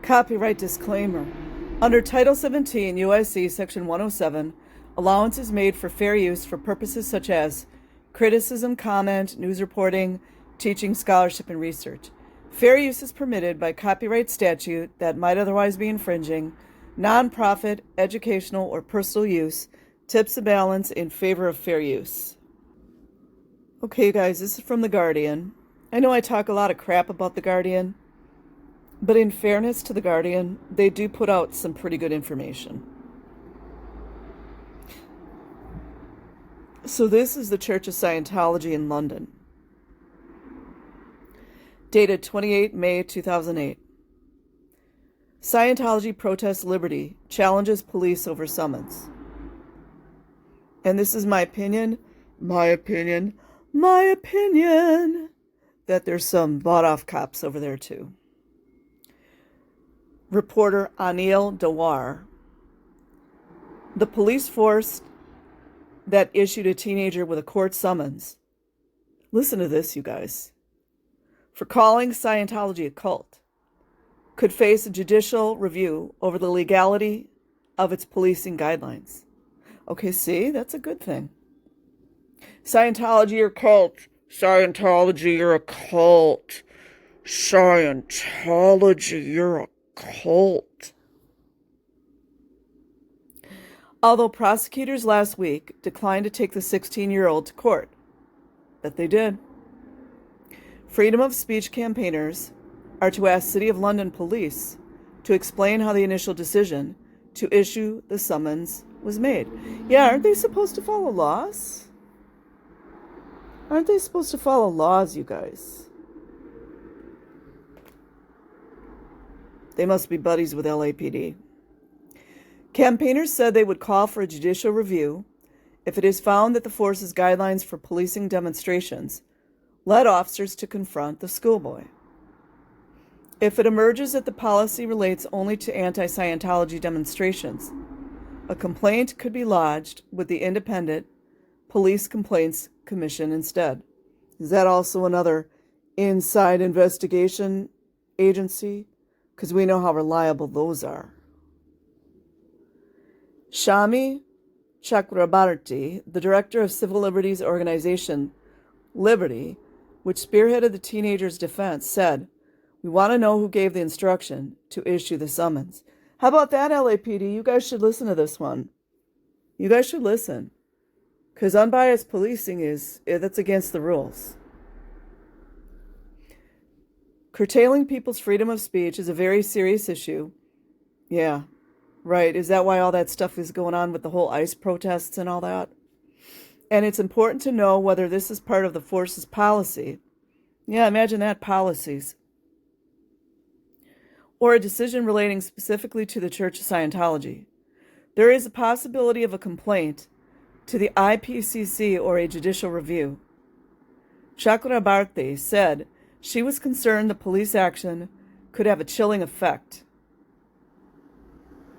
Copyright disclaimer. Under Title 17 U.S.C. Section 107, allowance is made for fair use for purposes such as criticism, comment, news reporting, teaching, scholarship, and research. Fair use is permitted by copyright statute that might otherwise be infringing. Nonprofit, educational, or personal use tips the balance in favor of fair use. Okay, guys, this is from The Guardian. I know I talk a lot of crap about The Guardian, but in fairness to The Guardian, they do put out some pretty good information. So this is the Church of Scientology in London. Dated 28 May 2008. Scientology protests liberty, challenges police over summons. And this is my opinion, that there's some bought-off cops over there too. Reporter Anil Dawar. The police force that issued a teenager with a court summons, listen to this, you guys, for calling Scientology a cult, could face a judicial review over the legality of its policing guidelines. Okay, see, that's a good thing. Scientology, you're a cult. Scientology, you're a cult. Scientology, you're a cult. Although prosecutors last week declined to take the 16-year-old to court, that they did. Freedom of speech campaigners are to ask City of London police to explain how the initial decision to issue the summons was made. Yeah, aren't they supposed to follow laws? Aren't they supposed to follow laws, you guys? They must be buddies with LAPD. Campaigners said they would call for a judicial review if it is found that the force's guidelines for policing demonstrations led officers to confront the schoolboy. If it emerges that the policy relates only to anti-Scientology demonstrations, a complaint could be lodged with the Independent Police Complaints Commission instead. Is that also another inside investigation agency? Because we know how reliable those are. Shami Chakrabarti, the director of civil liberties organization Liberty, which spearheaded the teenager's defense, said, "We want to know who gave the instruction to issue the summons." How about that, LAPD? You guys should listen to this one. You guys should listen. Because unbiased policing that's against the rules. Curtailing people's freedom of speech is a very serious issue. Yeah, right. Is that why all that stuff is going on with the whole ICE protests and all that? And it's important to know whether this is part of the force's policy. Yeah, imagine that, policies. Or a decision relating specifically to the Church of Scientology. There is a possibility of a complaint to the IPCC or a judicial review. Chakrabarti said she was concerned the police action could have a chilling effect.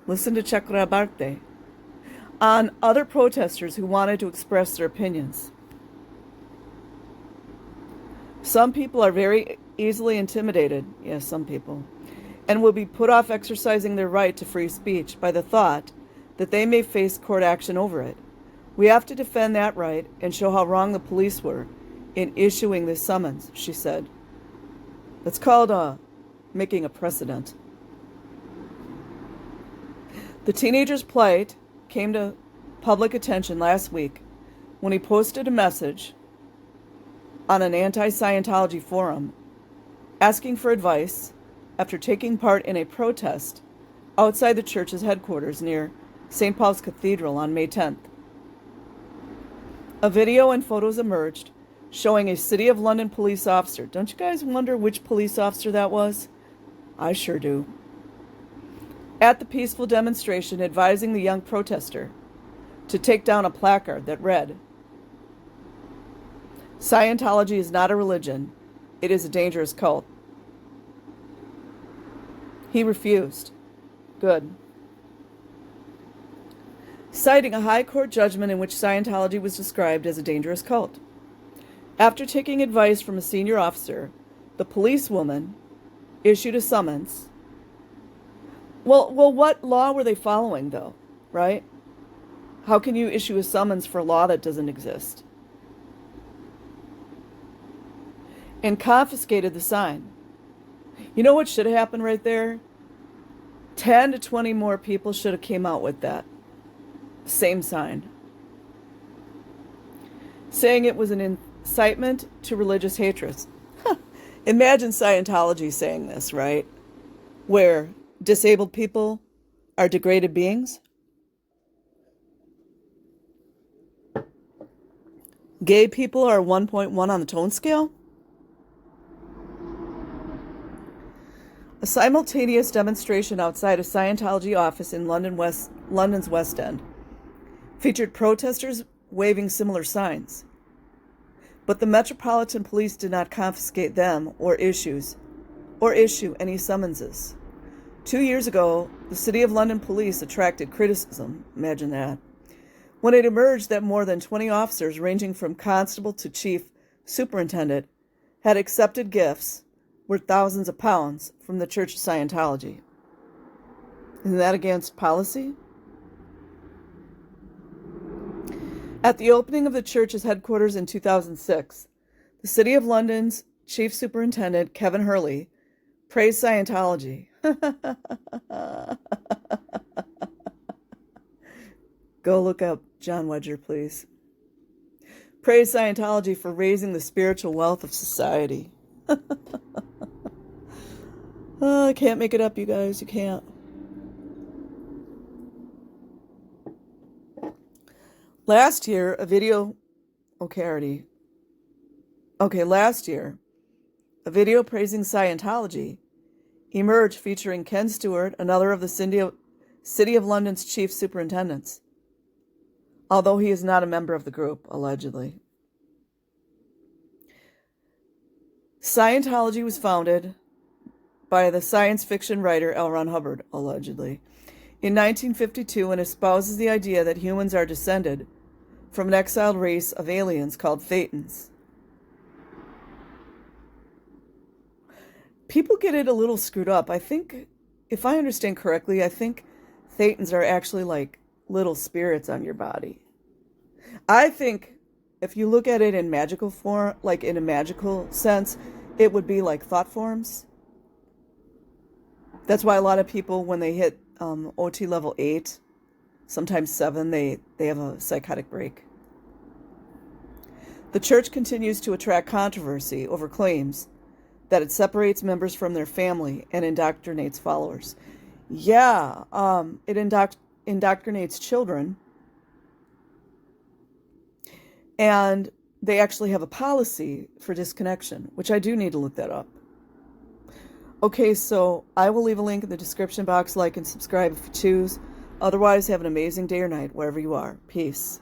Listen to Chakrabarti. On other protesters who wanted to express their opinions. Some people are very easily intimidated, yes, some people, and will be put off exercising their right to free speech by the thought that they may face court action over it. We have to defend that right and show how wrong the police were in issuing this summons, she said. That's called making a precedent. The teenager's plight came to public attention last week when he posted a message on an anti-Scientology forum asking for advice after taking part in a protest outside the church's headquarters near St. Paul's Cathedral on May 10th. A video and photos emerged showing a City of London police officer. Don't you guys wonder which police officer that was? I sure do. At the peaceful demonstration advising the young protester to take down a placard that read, "Scientology is not a religion. It is a dangerous cult." He refused. Good. Citing a high court judgment in which Scientology was described as a dangerous cult. After taking advice from a senior officer, the policewoman issued a summons Well, what law were they following, though, right? How can you issue a summons for a law that doesn't exist? And confiscated the sign. You know what should have happened right there? 10 to 20 more people should have came out with that same sign, saying it was an incitement to religious hatred. Imagine Scientology saying this, right? Where disabled people are degraded beings. Gay people are 1.1 on the tone scale. A simultaneous demonstration outside a Scientology office in London's West End featured protesters waving similar signs. But the Metropolitan Police did not confiscate them or issue any summonses. 2 years ago, the City of London Police attracted criticism, imagine that, when it emerged that more than 20 officers, ranging from constable to chief superintendent, had accepted gifts worth thousands of pounds from the Church of Scientology. Isn't that against policy? At the opening of the church's headquarters in 2006, the City of London's chief superintendent, Kevin Hurley, praised Scientology. Go look up John Wedger, please. Praised Scientology for raising the spiritual wealth of society. Oh, I can't make it up, you guys. You can't. Last year, a video praising Scientology emerged featuring Ken Stewart, another of the City of London's chief superintendents, although he is not a member of the group, allegedly. Scientology was founded by the science fiction writer L. Ron Hubbard, allegedly, in 1952, and espouses the idea that humans are descended from an exiled race of aliens called Thetans. People get it a little screwed up. I think, if I understand correctly, I think Thetans are actually like little spirits on your body. I think if you look at it in magical form, like in a magical sense, it would be like thought forms. That's why a lot of people, when they hit OT level 8, sometimes 7, they have a psychotic break. The church continues to attract controversy over claims that it separates members from their family and indoctrinates followers. Yeah, it indoctrinates children. And they actually have a policy for disconnection, which I do need to look that up. Okay, so I will leave a link in the description box. Like and subscribe if you choose. Otherwise, have an amazing day or night wherever you are. Peace.